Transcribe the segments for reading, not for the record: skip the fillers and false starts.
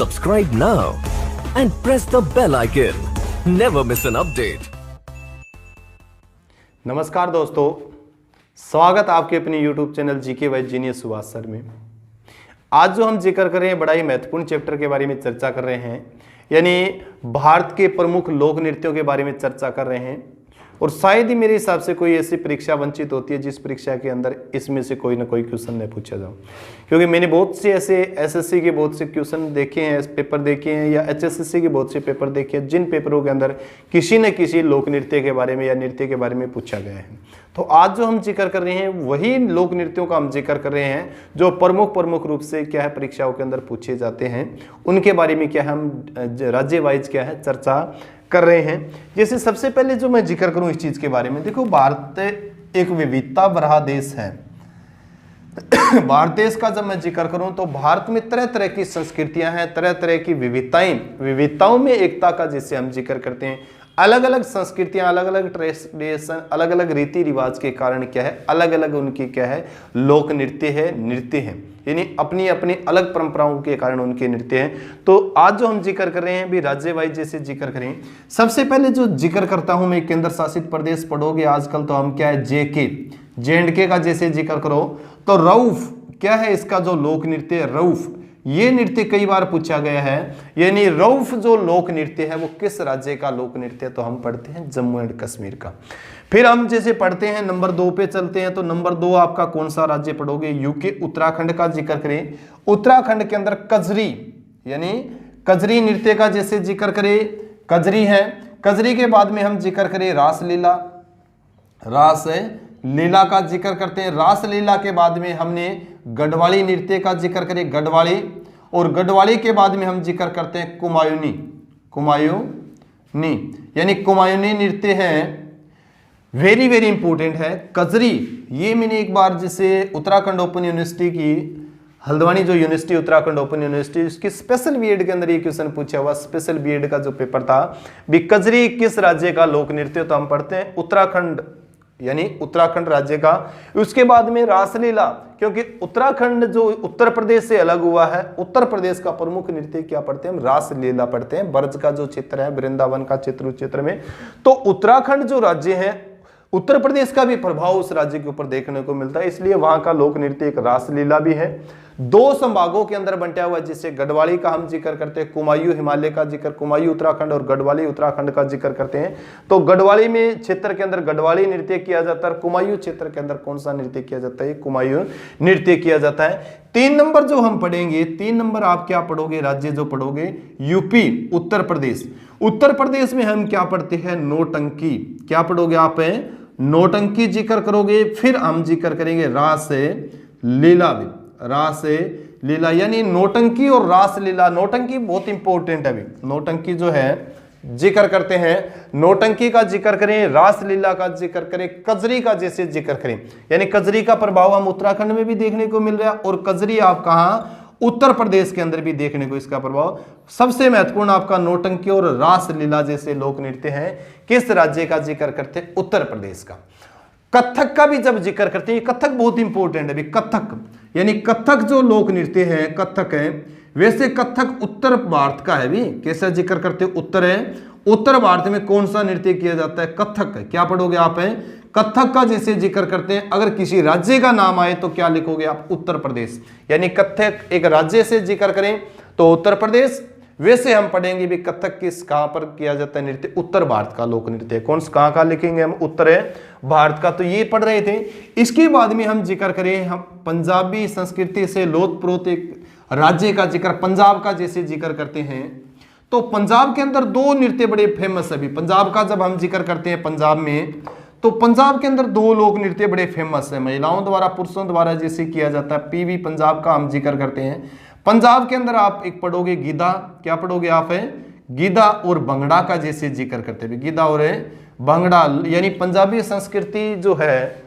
Subscribe now and press the bell icon. Never miss an update. नमस्कार दोस्तों, स्वागत आपके अपने YouTube channel GK wise genius Subhash sir में। आज जो हम जिक्र कर रहे हैं बड़ा ही महत्वपूर्ण चैप्टर के बारे में चर्चा कर रहे हैं, यानी भारत के प्रमुख लोक नृत्यों के बारे में चर्चा कर रहे हैं। और शायद ही मेरे हिसाब से कोई ऐसी परीक्षा वंचित होती है जिस परीक्षा के अंदर इसमें से कोई ना कोई क्वेश्चन नहीं पूछा जाओ, क्योंकि मैंने बहुत से ऐसे एसएससी के बहुत से क्वेश्चन देखे हैं, पेपर देखे हैं, या एचएसएससी के बहुत से पेपर देखे हैं जिन पेपरों के अंदर किसी न किसी लोक नृत्य के बारे में या नृत्य के बारे में पूछा गया है। तो आज जो हम जिक्र कर रहे हैं वही लोक नृत्यों का हम जिक्र कर रहे हैं जो प्रमुख रूप से क्या है परीक्षाओं के अंदर पूछे जाते हैं, उनके बारे में क्या है हम राज्य वाइज क्या है चर्चा कर रहे हैं। जैसे सबसे पहले जो मैं जिक्र करूं इस चीज के बारे में, देखो भारत एक विविधता भरा देश है। भारत देश का जब मैं जिक्र करूं तो भारत में तरह तरह की संस्कृतियां हैं, तरह तरह की विविधताओं में एकता का जिसे हम जिक्र करते हैं। अलग अलग संस्कृतियां, अलग अलग ट्रेडिशन, अलग अलग रीति रिवाज के कारण क्या है अलग अलग उनकी क्या है लोक नृत्य है, यानी अपनी अपनी अलग परंपराओं के कारण उनके नृत्य हैं। तो आज जो हम जिक्र कर रहे हैं भी राज्य वाइज जैसे जिक्र करें, सबसे पहले जो जिक्र करता हूं मैं केंद्र शासित प्रदेश पढ़ोगे आजकल तो हम क्या है जे&के का जैसे जिक्र करो तो रऊफ क्या है इसका जो लोक नृत्य है रऊफ, ये नृत्य कई बार पूछा गया है। यानी रऊफ जो लोक नृत्य है वो किस राज्य का लोक नृत्य है, तो हम पढ़ते हैं जम्मू एंड कश्मीर का। फिर हम जैसे पढ़ते हैं नंबर 2 पे चलते हैं, तो नंबर 2 आपका कौन सा राज्य पढ़ोगे, यूके उत्तराखंड का जिक्र करें। उत्तराखंड के अंदर कजरी यानी कजरी नृत्य का जैसे जिक्र करें, कजरी है। कजरी के बाद में हम जिक्र करें रासलीला का जिक्र करते हैं। रासलीला के बाद में हमने गढ़वाली नृत्य का जिक्र करें, गढ़वाली, और गढ़वाली के बाद में हम जिक्र करते हैं कुमायूनी यानी कुमायूनी नृत्य है, वेरी वेरी इंपॉर्टेंट है। कजरी ये मैंने एक बार जैसे उत्तराखंड ओपन यूनिवर्सिटी की हल्द्वानी जो यूनिवर्सिटी उत्तराखंड ओपन यूनिवर्सिटी उसकी स्पेशल बीएड के अंदर ये क्वेश्चन पूछा हुआ, स्पेशल बीएड का जो पेपर था भी कजरी किस राज्य का लोक नृत्य, तो हम पढ़ते हैं उत्तराखंड यानी उत्तराखंड राज्य का। उसके बाद में रासलीला, क्योंकि उत्तराखंड जो उत्तर प्रदेश से अलग हुआ है, उत्तर प्रदेश का प्रमुख नृत्य क्या पढ़ते हैं हम रासलीला पढ़ते हैं। ब्रज का जो क्षेत्र है वृंदावन का क्षेत्र में, तो उत्तराखंड जो राज्य है उत्तर प्रदेश का भी प्रभाव उस राज्य के ऊपर देखने को मिलता है, इसलिए वहां का लोक नृत्य एक रासलीला भी है। 2 संभागों के अंदर बंटा हुआ है, जिससे गढ़वाली का हम जिक्र करते हैं, कुमायूं हिमालय का जिक्र, कुमायूं उत्तराखंड और गढ़वाली उत्तराखंड का जिक्र करते हैं। तो गढ़वाली में क्षेत्र के अंदर गढ़वाली नृत्य किया जाता है, कुमायूं क्षेत्र के अंदर कौन सा नृत्य किया जाता है, कुमायूं नृत्य किया जाता है। 3 नंबर जो हम पढ़ेंगे, 3 नंबर आप क्या पढ़ोगे, राज्य जो पढ़ोगे यूपी उत्तर प्रदेश। उत्तर प्रदेश में हम क्या पढ़ते हैं नौटंकी, क्या पढ़ोगे आप नौटंकी जिक्र करोगे। फिर हम जिक्र करेंगे रासलीला यानी नौटंकी और रासलीला। नौटंकी बहुत इंपॉर्टेंट है, अभी नौटंकी जो है जिक्र करते हैं, नौटंकी का जिक्र करें, रासलीला का जिक्र करें, कजरी का जैसे जिक्र करें। यानी कजरी का प्रभाव हम उत्तराखंड में भी देखने को मिल रहा है और कजरी आप कहां उत्तर प्रदेश के अंदर भी देखने को इसका प्रभाव। सबसे महत्वपूर्ण आपका नौटंकी और रासलीला जैसे लोक नृत्य हैं किस राज्य का जिक्र करते हैं, उत्तर प्रदेश का। कथक का भी जब जिक्र करते हैं, कथक बहुत इंपॉर्टेंट है, कथक यानी कथक जो लोक नृत्य है कथक है। वैसे कथक उत्तर भारत का है भी, कैसे जिक्र करते हैं उत्तर है, उत्तर भारत में कौन सा नृत्य किया जाता है कथक है। क्या पढ़ोगे आप कथक का जैसे जिक्र करते हैं, अगर किसी राज्य का नाम आए तो क्या लिखोगे आप उत्तर प्रदेश, यानी कथक एक राज्य से जिक्र करें तो उत्तर प्रदेश। वैसे हम पढ़ेंगे भी कथक किस कहां पर किया जाता है नृत्य, उत्तर भारत का लोक नृत्य कौन कहां का लिखेंगे हम उत्तर भारत का। तो ये पढ़ रहे थे। इसके बाद में हम जिक्र करें हम पंजाबी संस्कृति से लोतप्रोत एक राज्य का जिक्र, पंजाब का जैसे जिक्र करते हैं, तो पंजाब के अंदर 2 नृत्य बड़े फेमस है। अभी पंजाब का जब हम जिक्र करते हैं पंजाब में, तो पंजाब के अंदर 2 लोक नृत्य बड़े फेमस है, महिलाओं द्वारा पुरुषों द्वारा जैसे किया जाता है। पीवी पंजाब का हम जिक्र करते हैं। पंजाब के अंदर आप एक पढ़ोगे गीदा, क्या पढ़ोगे आप गीदा और भंगड़ा का जैसे जिक्र करते हैं, गीदा और भंगड़ा यानी पंजाबी संस्कृति जो है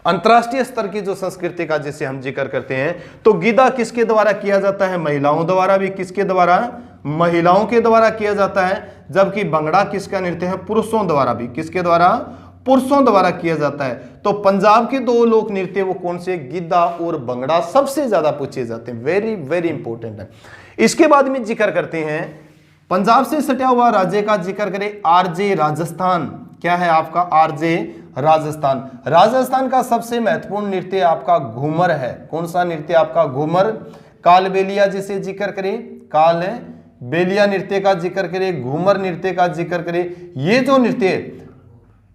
अंतर्राष्ट्रीय स्तर की जो संस्कृति का जैसे हम जिक्र करते हैं। तो गीदा किसके द्वारा किया जाता है, महिलाओं द्वारा भी, किसके द्वारा, महिलाओं के द्वारा किया जाता है। जबकि भंगड़ा किसका नृत्य है, पुरुषों द्वारा भी, किसके द्वारा, पुरुषों द्वारा किया जाता है। तो पंजाब के दो लोक नृत्य वो कौन से, गिद्धा और भंगड़ा सबसे ज्यादा पूछे जाते हैं, वेरी वेरी इंपॉर्टेंट है। इसके बाद में जिक्र करते हैं पंजाब से सटा हुआ राज्य का जिक्र करें, आरजे राजस्थान। क्या है आपका आरजे राजस्थान। राजस्थान का सबसे महत्वपूर्ण नृत्य आपका घूमर है। कौन सा नृत्य आपका, घूमर। कालबेलिया जिसे जिक्र करें, काल बेलिया नृत्य का जिक्र करें, घूमर नृत्य का जिक्र करें, ये जो नृत्य।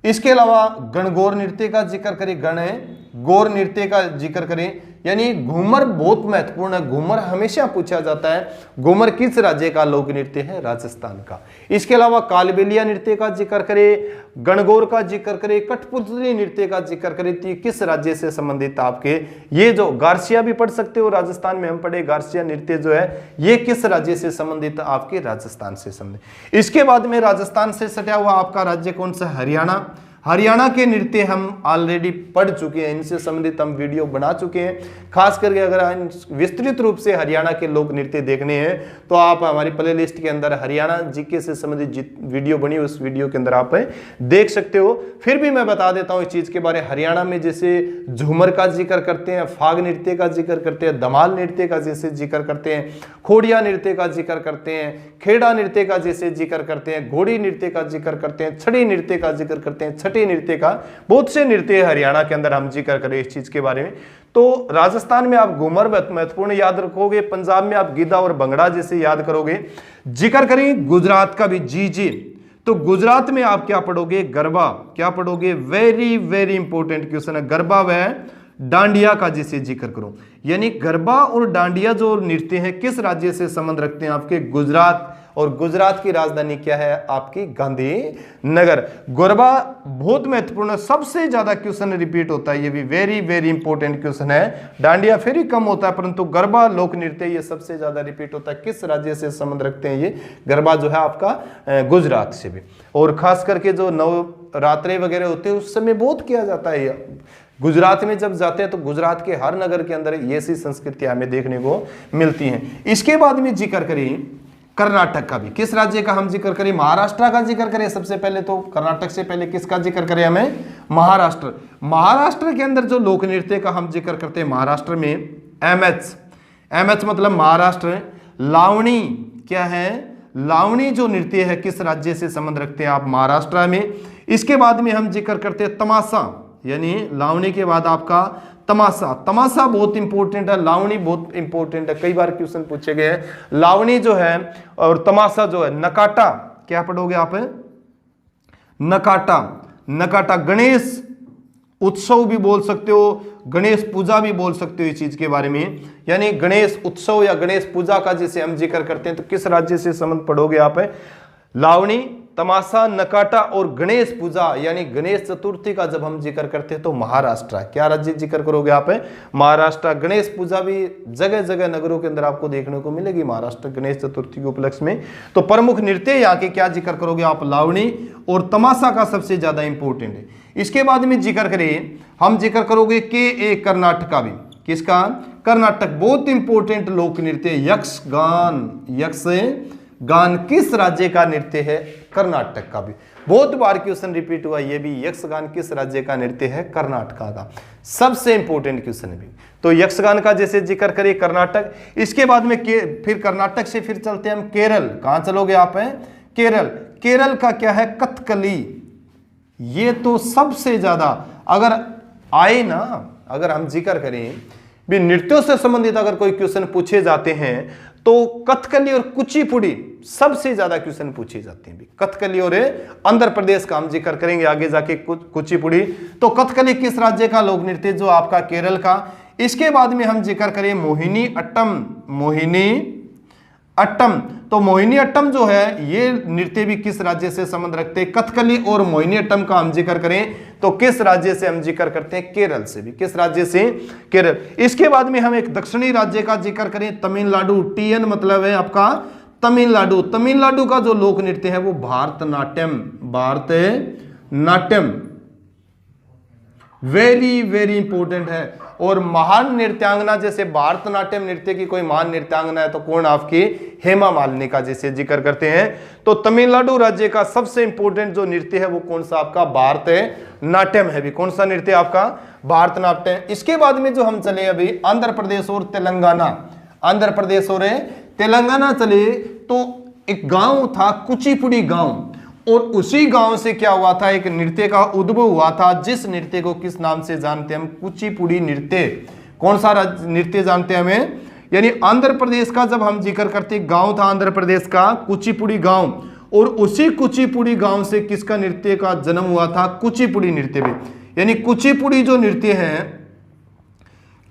इसके अलावा गणगौर नृत्य का जिक्र करें, गणगौर नृत्य का जिक्र करें, यानी घूमर बहुत महत्वपूर्ण है। घूमर हमेशा पूछा जाता है, घूमर किस राज्य का लोक नृत्य है, राजस्थान का। इसके अलावा कालबेलिया नृत्य का जिक्र करें, गणगौर का जिक्र करें, कठपुतली नृत्य का जिक्र करें, तो किस राज्य से संबंधित आपके, ये जो गार्सिया भी पढ़ सकते हो, राजस्थान में हम पढ़े गार्सिया नृत्य जो है ये किस राज्य से संबंधित, आपके राजस्थान से संबंधित। इसके बाद में राजस्थान से सटा हुआ आपका राज्य कौन सा, हरियाणा। हरियाणा के नृत्य हम ऑलरेडी पढ़ चुके हैं, इनसे संबंधित हम वीडियो बना चुके हैं। खास करके अगर विस्तृत रूप से हरियाणा के लोक नृत्य देखने हैं तो आप हमारी प्ले लिस्ट के अंदर हरियाणा जीके से संबंधित वीडियो बनी, उस वीडियो के अंदर आप देख सकते हो। फिर भी मैं बता देता हूँ इस चीज के बारे। हरियाणा में जैसे झूमर का जिक्र करते हैं, फाग नृत्य का जिक्र करते हैं, धमाल नृत्य का जैसे जिक्र करते हैं, खोड़िया नृत्य का जिक्र करते हैं, खेड़ा नृत्य का जैसे जिक्र करते हैं, घोड़ी नृत्य का जिक्र करते हैं, छड़ी नृत्य का जिक्र करते हैं, छठी नृत्य का, बहुत से नृत्य हरियाणा के अंदर हम जिक्र करें इस चीज के बारे में। तो राजस्थान में आप घूमर महत्वपूर्ण याद रखोगे, पंजाब में आप गिद्धा और भंगड़ा जैसे याद करोगे। जिक्र करें गुजरात का भी, जी तो गुजरात में आप क्या पढ़ोगे, गरबा। क्या पढ़ोगे, वेरी वेरी इंपॉर्टेंट क्वेश्चन है, गरबा व डांडिया का जिसे जिक्र करो। यानी गरबा और डांडिया जो नृत्य है किस राज्य से संबंध रखते हैं, आपके गुजरात। और गुजरात की राजधानी क्या है, आपकी गांधीनगर। गरबा बहुत महत्वपूर्ण है, सबसे ज्यादा क्वेश्चन रिपीट होता है, ये भी वेरी वेरी इंपॉर्टेंट क्वेश्चन है। डांडिया फिर ही कम होता है, परंतु गरबा लोक नृत्य ये सबसे ज्यादा रिपीट होता है। किस राज्य से संबंध रखते हैं ये गरबा जो है आपका, गुजरात से भी। और खास करके जो नवरात्रे वगैरह होते हैं उस समय बहुत किया जाता है। गुजरात में जब जाते हैं तो गुजरात के हर नगर के अंदर ये सी संस्कृति हमें देखने को मिलती है। इसके बाद में जिक्र करें कर्नाटक का भी। किस राज्य का हम जिक्र करें, महाराष्ट्र का जिक्र करें सबसे पहले। तो कर्नाटक से पहले किसका जिक्र करें हमें, महाराष्ट्र। महाराष्ट्र के अंदर जो लोक नृत्य का हम जिक्र करते हैं, महाराष्ट्र में एमएच मतलब महाराष्ट्र। लावणी क्या है, लावणी जो नृत्य है किस राज्य से संबंध रखते हैं आप, महाराष्ट्र में। इसके बाद में हम जिक्र करते हैं तमाशा, यानी लावणी के बाद आपका तमाशा। तमाशा बहुत इंपॉर्टेंट है, लावणी बहुत इंपॉर्टेंट है, कई बार क्वेश्चन पूछे गए हैं। लावणी जो है और तमाशा जो है, नकाटा क्या पढ़ोगे आप, नकाटा। गणेश उत्सव भी बोल सकते हो, गणेश पूजा भी बोल सकते हो इस चीज के बारे में। यानी गणेश उत्सव या गणेश पूजा का जिसे हम जिक्र करते हैं तो किस राज्य से संबंध पढ़ोगे आप, लावणी, तमाशा, नकाटा और गणेश पूजा यानी गणेश चतुर्थी का जब हम जिक्र करते हैं तो महाराष्ट्र। क्या राज्य जिक्र करोगे आप, महाराष्ट्र। गणेश पूजा भी जगह जगह नगरों के अंदर आपको देखने को मिलेगी महाराष्ट्र गणेश चतुर्थी के उपलक्ष्य में। तो प्रमुख नृत्य यहाँ के क्या जिक्र करोगे आप, लावणी और तमाशा का सबसे ज्यादा इंपॉर्टेंट है। इसके बाद में जिक्र करें हम जिक्र करोगे के कर्नाटक का भी। किसका, कर्नाटक, बहुत इंपॉर्टेंट लोक नृत्य यक्षगान किस राज्य का नृत्य है, कर्नाटक का भी। बहुत बार क्वेश्चन रिपीट हुआ ये भी, यक्षगान किस राज्य का नृत्य है, कर्नाटक का। सबसे इंपॉर्टेंट क्वेश्चन भी। तो यक्षगान का जैसे जिक्र करिए कर्नाटक। इसके बाद में फिर कर्नाटक से फिर चलते हैं हम केरल। कहां चलोगे आप, केरल का क्या है, कथकली। ये तो सबसे ज्यादा अगर आए ना, अगर हम जिक्र करें भी नृत्यों से संबंधित अगर कोई क्वेश्चन पूछे जाते हैं तो कथकली और कुचिपुड़ी सबसे ज्यादा क्वेश्चन पूछे जाते हैं। कथकली और आंध्र प्रदेश का हम जिक्र करेंगे आगे जाके कुचिपुड़ी। तो कथकली किस राज्य का लोक नृत्य, जो आपका केरल का। इसके बाद में हम जिक्र करें मोहिनी अट्टम। तो मोहिनी अट्टम जो है ये नृत्य भी किस राज्य से संबंध रखते हैं, कथकली और मोहिनी अट्टम का हम जिक्र करें तो किस राज्य से हम जिक्र करते हैं, केरल से भी। किस राज्य से, केरल। इसके बाद में हम एक दक्षिणी राज्य का जिक्र करें, तमिलनाडु। टीएन मतलब है आपका तमिलनाडु। तमिलनाडु का जो लोक नृत्य है वो भारतनाट्यम। वेरी वेरी इंपॉर्टेंट है। और महान नृत्यांगना, जैसे भारतनाट्यम नृत्य की कोई महान नृत्यांगना है तो कौन, आपकी हेमा मालिनी का जैसे जिक्र करते हैं। तो तमिलनाडु राज्य का सबसे इंपॉर्टेंट जो नृत्य है वो कौन सा, आपका भारतनाट्यम है भी। कौन सा नृत्य आपका, भारतनाट्यम। इसके बाद में जो हम चले अभी आंध्र प्रदेश और तेलंगाना, आंध्र प्रदेश और तेलंगाना चले तो एक गांव था कुचिपुड़ी गांव, और उसी गांव से क्या हुआ था, एक नृत्य का उद्भव हुआ था, जिस नृत्य को किस नाम से जानते हैं हम, कुचिपुड़ी नृत्य। कौन सा नृत्य जानते हैं हमें, यानी आंध्र प्रदेश का जब हम जिक्र करते, गांव था आंध्र प्रदेश का कुचिपुड़ी गांव, और उसी कुचिपुड़ी गांव से किसका नृत्य का जन्म हुआ था, कुचिपुड़ी नृत्य भी। यानी कुचिपुड़ी जो नृत्य है,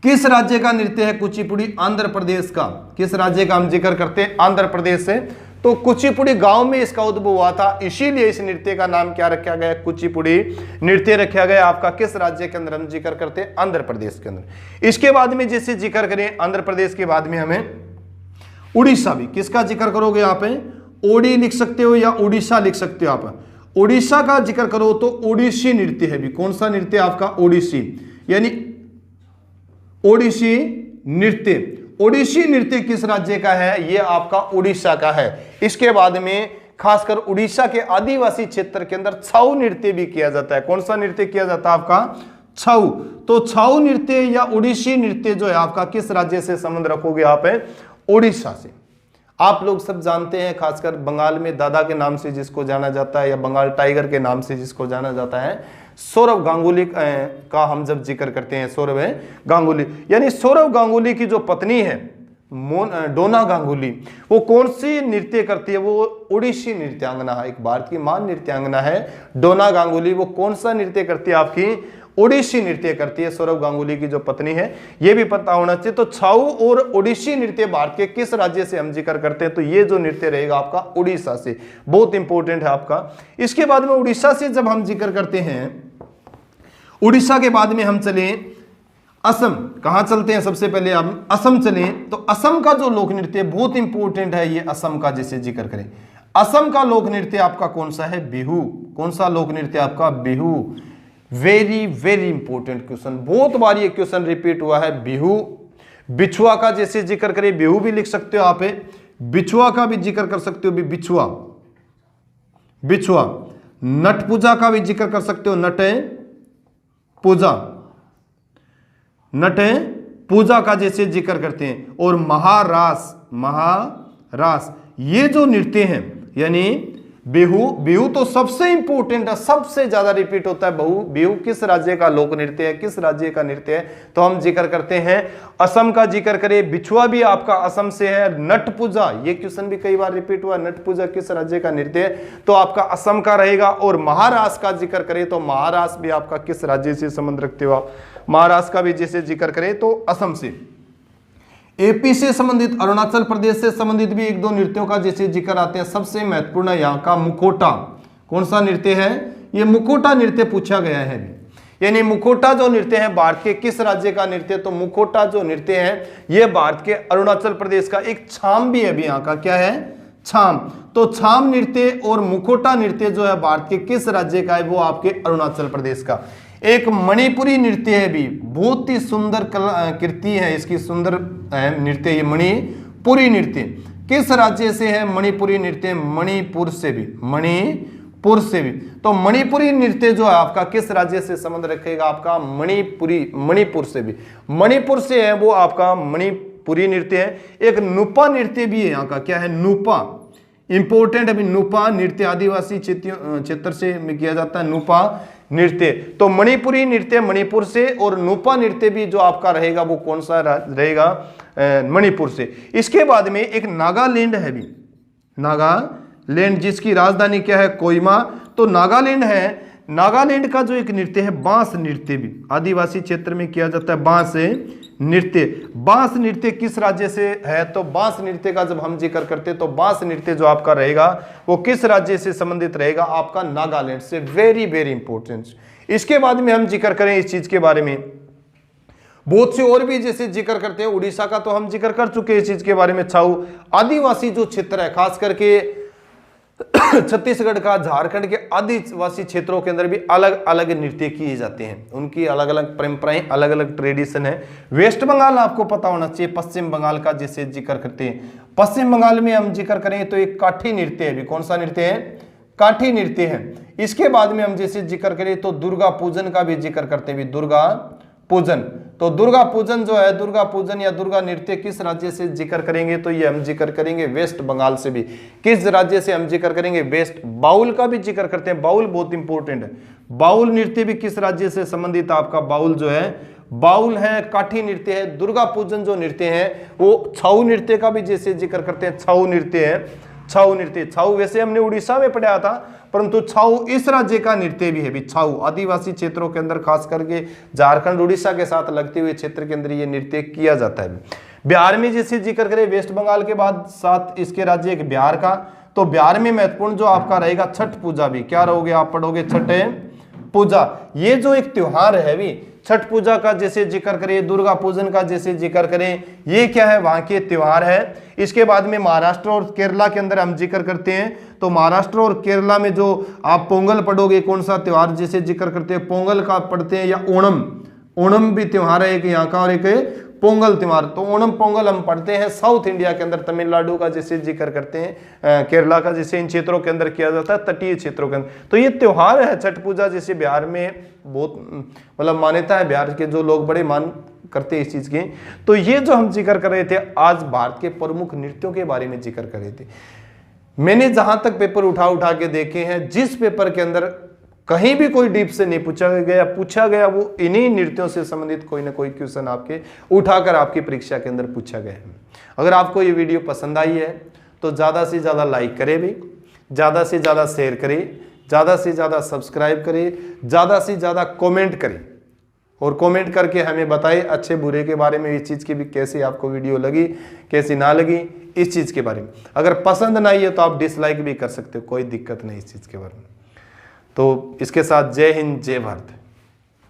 किस राज्य का नृत्य है कुचिपुड़ी, आंध्र प्रदेश का। किस राज्य का हम जिक्र करते हैं, आंध्र प्रदेश से। तो कुचिपुड़ी गांव में इसका उद्भव हुआ था, इसीलिए इस नृत्य का नाम क्या रखा गया, कुचिपुड़ी नृत्य रखा गया। आपका किस राज्य के अंदर हम जिक्र करते हैं, आंध्र प्रदेश के अंदर। इसके बाद में जैसे जिक्र करें आंध्र प्रदेश के बाद में हमें उड़ीसा भी, किसका जिक्र करोगे आप, ओडी लिख सकते हो या उड़ीसा लिख सकते हो आप। उड़ीसा का जिक्र करो तो ओडिसी नृत्य है भी। कौन सा नृत्य आपका, ओडिसी, यानी ओडिसी नृत्य। ओडिसी नृत्य किस राज्य का है, ये आपका उड़ीसा का है। इसके बाद में खासकर उड़ीसा के आदिवासी क्षेत्र के अंदर छऊ नृत्य भी किया जाता है। कौन सा नृत्य किया जाता है आपका, छऊ। तो छऊ नृत्य या ओडिसी नृत्य जो है आपका किस राज्य से संबंध रखोगे आप, उड़ीसा से। आप लोग सब जानते हैं, खासकर बंगाल में दादा के नाम से जिसको जाना जाता है, या बंगाल टाइगर के नाम से जिसको जाना जाता है, सौरव गांगुली का हम जब जिक्र करते हैं, सौरव गांगुली, यानी सौरव गांगुली की जो पत्नी है डोना गांगुली, वो कौन सी नृत्य करती है, वो ओडिसी नृत्यांगना है। एक भारत की महान नृत्यांगना है डोना गांगुली, वो कौन सा नृत्य करती है, आपकी ओडिसी नृत्य करती है, सौरव गांगुली की जो पत्नी है। ये भी पता होना चाहिए। तो छऊ और ओडिसी नृत्य भारत के किस राज्य से हम जिक्र करते हैं, तो ये जो नृत्य रहेगा आपका उड़ीसा से, बहुत इंपॉर्टेंट है आपका। इसके बाद में उड़ीसा से जब हम जिक्र करते हैं, उड़ीसा के बाद में हम चले असम। कहां चलते हैं, सबसे पहले हम असम चले। तो असम का जो लोक नृत्य बहुत इंपॉर्टेंट है, ये असम का जैसे जिक्र करें, असम का लोक नृत्य आपका कौन सा है, बिहू। कौन सा लोक नृत्य आपका, Bihu. Very very important question, बहुत बार ये क्वेश्चन रिपीट हुआ है। बिहू, बिछुआ का जैसे जिक्र करें, बिहू भी लिख सकते हो आप, बिछुआ का भी जिक्र कर सकते हो, बिछुआ, बिछुआ। नट पूजा का भी जिक्र कर सकते हो, नट पूजा, नट पूजा का जैसे जिक्र करते हैं। और महारास, महारास, ये जो नृत्य हैं, यानी बिहू, बिहू तो सबसे इंपॉर्टेंट है, सबसे ज्यादा रिपीट होता है बहु। बिहू किस राज्य का लोक नृत्य है, किस राज्य का नृत्य है, तो हम जिक्र करते हैं असम का जिक्र करें। बिछुआ भी आपका असम से है। नट पूजा, ये क्वेश्चन भी कई बार रिपीट हुआ, नट पूजा किस राज्य का नृत्य है, तो आपका असम का रहेगा। और महारास का जिक्र करें तो महारास भी आपका किस राज्य से संबंध रखते हो आप, महाराष्ट्र का भी जैसे जिक्र करें तो असम से। एपी से संबंधित, अरुणाचल प्रदेश से संबंधित भी एक दो नृत्यों का जैसे जिक्र आते हैं। सबसे महत्वपूर्ण है यहाँ का मुखोटा। कौन सा नृत्य है, ये मुखोटा नृत्य पूछा गया है। यानी मुखोटा जो नृत्य है भारत के किस राज्य का नृत्य, तो मुखोटा जो नृत्य है ये भारत के अरुणाचल प्रदेश का। एक छाम भी है अभी यहाँ का, क्या है, छाम। तो छाम नृत्य और मुखोटा नृत्य जो है भारत के किस राज्य का है, वो आपके अरुणाचल प्रदेश का। एक मणिपुरी नृत्य है भी, बहुत ही सुंदर कृति है इसकी, सुंदर नृत्य ये मणिपुरी नृत्य। किस राज्य से है मणिपुरी नृत्य, मणिपुर से भी, मणिपुर से भी। तो मणिपुरी नृत्य जो है आपका किस राज्य से संबंध रखेगा, आपका मणिपुरी, मणिपुर से भी, मणिपुर से है वो आपका मणिपुरी नृत्य है। एक नुपा नृत्य भी है यहाँ का, क्या है, नुपा, इंपोर्टेंट अभी नुपा नृत्य आदिवासी क्षेत्र से किया जाता है, नुपा नृत्य। तो मणिपुरी नृत्य मणिपुर से, और नुपा नृत्य भी जो आपका रहेगा वो कौन सा रहेगा, मणिपुर से। इसके बाद में एक नागालैंड है भी, नागालैंड जिसकी राजधानी क्या है, कोहिमा। तो नागालैंड है, नागालैंड का जो एक नृत्य है बांस नृत्य भी आदिवासी क्षेत्र में किया जाता है, बांस नृत्य। बांस नृत्य किस राज्य से है, तो बांस नृत्य का जब हम जिक्र करते हैं तो बांस नृत्य जो आपका रहेगा वो किस राज्य से संबंधित रहेगा, आपका नागालैंड से। Very very important. इसके बाद में हम जिक्र करें इस चीज के बारे में, बहुत से और भी जैसे जिक्र करते हैं, उड़ीसा का तो हम जिक्र कर चुके हैं इस चीज के बारे में। छाऊ आदिवासी जो क्षेत्र है, खास करके छत्तीसगढ़ का, झारखंड के आदिवासी क्षेत्रों के अंदर भी अलग अलग नृत्य किए जाते हैं, उनकी अलग अलग परंपराएं, अलग अलग ट्रेडिशन है। वेस्ट बंगाल आपको पता होना चाहिए, पश्चिम बंगाल का जिसे जिक्र करते हैं। पश्चिम बंगाल में हम जिक्र करें तो एक काठी नृत्य है, भी कौन सा नृत्य है? काठी नृत्य है। इसके बाद में हम जैसे जिक्र करें तो दुर्गा पूजन का भी जिक्र करते हैं, दुर्गा पूजन। तो दुर्गा पूजन जो है, दुर्गा पूजन या दुर्गा नृत्य किस राज्य से जिक्र करेंगे? तो ये हम जिक्र करेंगे वेस्ट बंगाल से भी। किस राज्य से हम जिक्र करेंगे? वेस्ट। बाउल का भी जिक्र करते हैं, बाउल बहुत इंपॉर्टेंट है। बाउल नृत्य भी किस राज्य से संबंधित? आपका बाउल जो है, बाउल है, काठी नृत्य है। दुर्गा पूजन जो नृत्य है वो छऊ नृत्य का भी जैसे जिक्र करते हैं, छऊ नृत्य है। छऊ नृत्य, छऊ वैसे हमने उड़ीसा में पढ़ा था, परंतु छऊ इस राज्य का नृत्य भी है भी। छऊ आदिवासी क्षेत्रों के अंदर, खास करके झारखंड उड़ीसा के साथ लगते हुए क्षेत्र के अंदर ये नृत्य किया जाता है। बिहार में जैसे जिक्र करें, वेस्ट बंगाल के बाद साथ इसके राज्य एक बिहार का, तो बिहार में महत्वपूर्ण जो आपका रहेगा छठ पूजा भी। क्या रहोगे आप? पढ़ोगे छठ पूजा। ये जो एक त्योहार है भी, छठ पूजा का जैसे जिक्र करें, दुर्गा पूजन का जैसे जिक्र करें, ये क्या है? वहां के त्योहार है। इसके बाद में महाराष्ट्र और केरला के अंदर हम जिक्र करते हैं, तो महाराष्ट्र और केरला में जो आप पोंगल पढ़ोगे, कौन सा त्योहार जैसे जिक्र करते हैं? पोंगल का पढ़ते हैं, या ओणम। ओणम भी त्योहार है एक यहाँ का, और एक पोंगल त्योहार। तो ओणम पोंगल हम पढ़ते हैं साउथ इंडिया के अंदर, तमिलनाडु का जैसे जिक्र करते हैं, केरला का जैसे इन क्षेत्रों के अंदर किया जाता है, तटीय क्षेत्रों के अंदर। तो ये त्योहार है छठ पूजा, जैसे बिहार में बहुत मतलब मान्यता है, बिहार के जो लोग बड़े मान करते हैं इस चीज की। तो ये जो हम जिक्र कर रहे थे, आज भारत के प्रमुख नृत्यों के बारे में जिक्र कर रहे थे। मैंने जहां तक पेपर उठा के देखे हैं, जिस पेपर के अंदर कहीं भी कोई डीप से नहीं पूछा गया वो इन्हीं नृत्यों से संबंधित कोई ना कोई क्वेश्चन आपके उठाकर आपकी परीक्षा के अंदर पूछा गया है। अगर आपको ये वीडियो पसंद आई है तो ज़्यादा से ज़्यादा लाइक करें भी, ज़्यादा से ज़्यादा शेयर करें, ज़्यादा से ज़्यादा सब्सक्राइब करें, ज़्यादा से ज़्यादा कमेंट करें, और कमेंट करके हमें बताएं अच्छे बुरे के बारे में, इस चीज़ की भी कैसी आपको वीडियो लगी, कैसी ना लगी, इस चीज़ के बारे में। अगर पसंद ना आई है तो आप डिसलाइक भी कर सकते हो, कोई दिक्कत नहीं इस चीज़ के बारे में। तो इसके साथ जय हिंद, जय भारत।